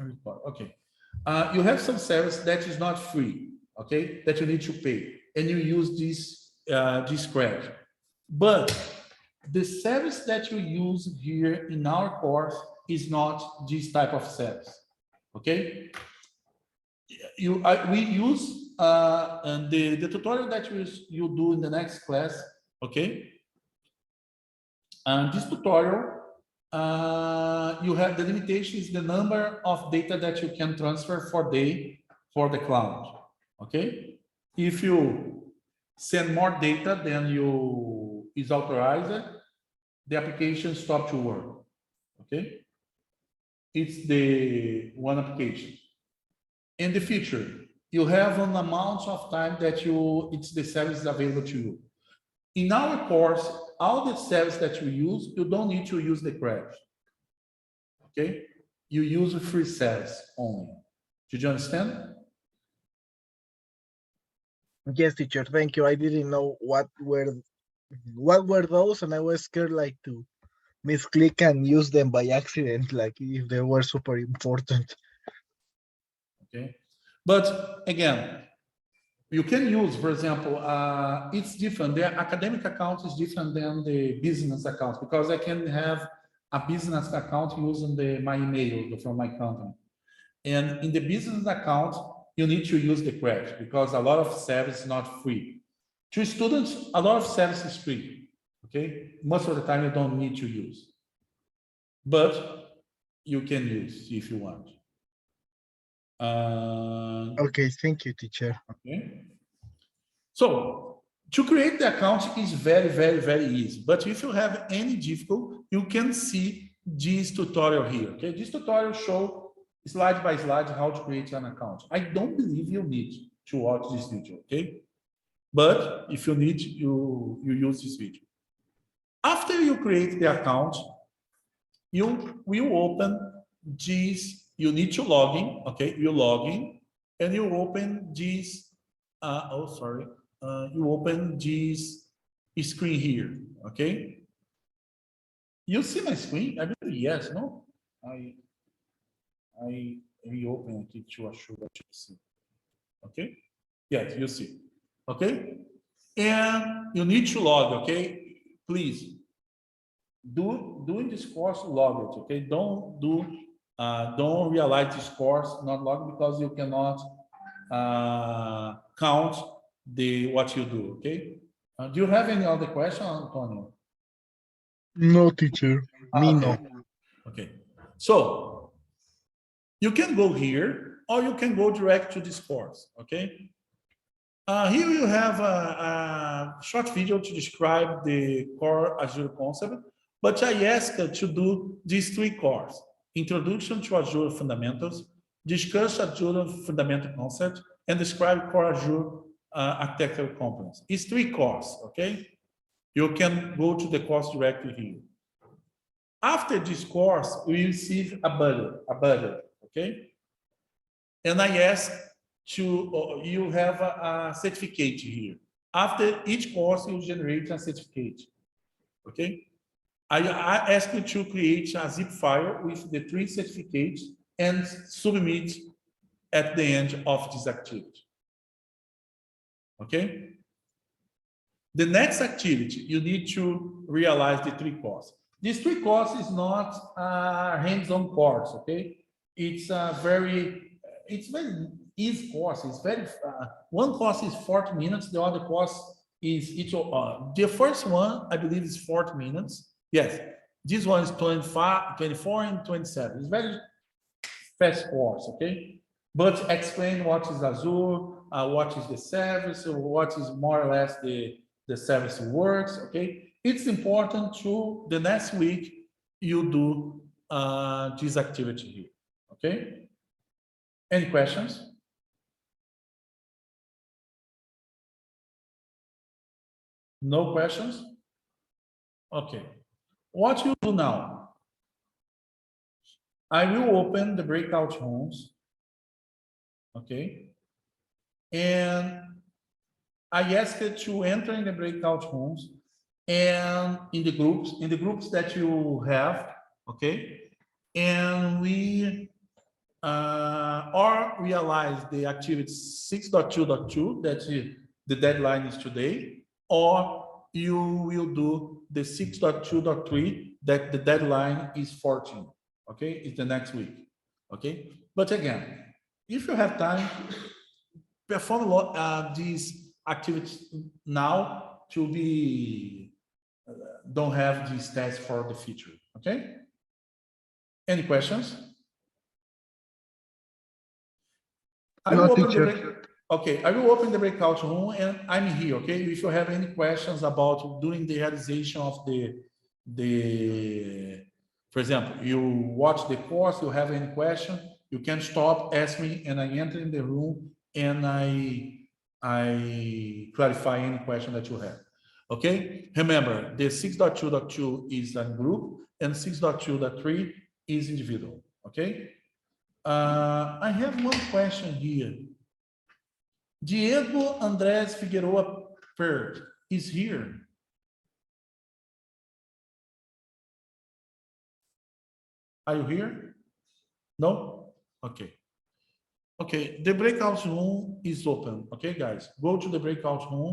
Okay. You have some service that is not free, okay, that you need to pay, and you use this credit. But the service that you use here in our course is not this type of service, okay? We use and the tutorial that you do in the next class, okay? And this tutorial, you have the limitation is the number of data that you can transfer for the cloud, okay? If you send more data than you is authorized, the application stop to work, okay? It's the one application. In the future, you have an amount of time that it's the service available to you. In our course, all the service that you use, you don't need to use the credit, okay? You use a free service only. Did you understand? Yes, teacher. Thank you. I didn't know what were those, and I was scared like to misclick and use them by accident, like if they were super important. Okay, but again, you can use, for example, it's different. The academic account is different than the business account because I can have a business account using my email from my company. And in the business account, you need to use the credit because a lot of service is not free. To students, a lot of service is free. Okay, most of the time you don't need to use, but you can use if you want. Okay, thank you, teacher. Okay. So to create the account is very, very, very easy. But if you have any difficulty, you can see this tutorial here. Okay, this tutorial shows slide by slide how to create an account. I don't believe you need to watch this video. Okay, but if you need, you use this video. After you create the account, you will open this. You need to log in. Okay, you log in and you open this. You open this screen here, okay? You see my screen? I believe yes, no? I reopen it to assure that you see. Okay? Yes, you see. Okay? And you need to log, okay? Please doing this course, log it, okay? Don't realize this course not log because you cannot count what you do, okay? Do you have any other question, Antonio? No, teacher. Me Okay. no. Okay. So you can go here or you can go direct to this course, okay? Here you have a short video to describe the core Azure concept, but I asked to do these three cores: Introduction to Azure Fundamentals, discuss Azure Fundamental Concept, and describe core Azure architectural components. It's three cores, okay? You can go to the course directly here. After this course, we receive a budget, okay? And I ask you have a certificate here. After each course, you generate a certificate, okay? I ask you to create a zip file with the three certificates and submit at the end of this activity, okay? The next activity, you need to realize the three courses. This three courses is not a hands-on course, okay? It's a very easy course. It's very, one course is 40 minutes. The other course is, the first one, I believe is 40 minutes. Yes, this one is 25, 24 and 27. It's very fast course, okay? But explain what is Azure, what is the service, what is more or less the service works, okay? It's important to the next week you do this activity here, okay? Any questions? No questions? Okay. What you do now? I will open the breakout rooms, okay? And I ask you to enter in the breakout rooms and in the groups that you have, okay? And we or realize the activity 6.2.2, that's it, the deadline is today, or you will do the 6.2.3, that the deadline is 14, okay? It's the next week, okay? But again, if you have time, perform these activities now to be, don't have these tests for the future, okay? Any questions? I No, will open the teacher. break. Okay, I will open the breakout room and I'm here. Okay, if you have any questions about doing the realization of for example, you watch the course, you have any question, you can stop, ask me, and I enter in the room and I clarify any question that you have. Okay, remember the 6.2.2 is a group and 6.2.3 is individual. Okay. I have one question here. Diego Andrés Figueroa Pert is here. Are you here? No? Okay. Okay, the breakout room is open. Okay, guys, go to the breakout room.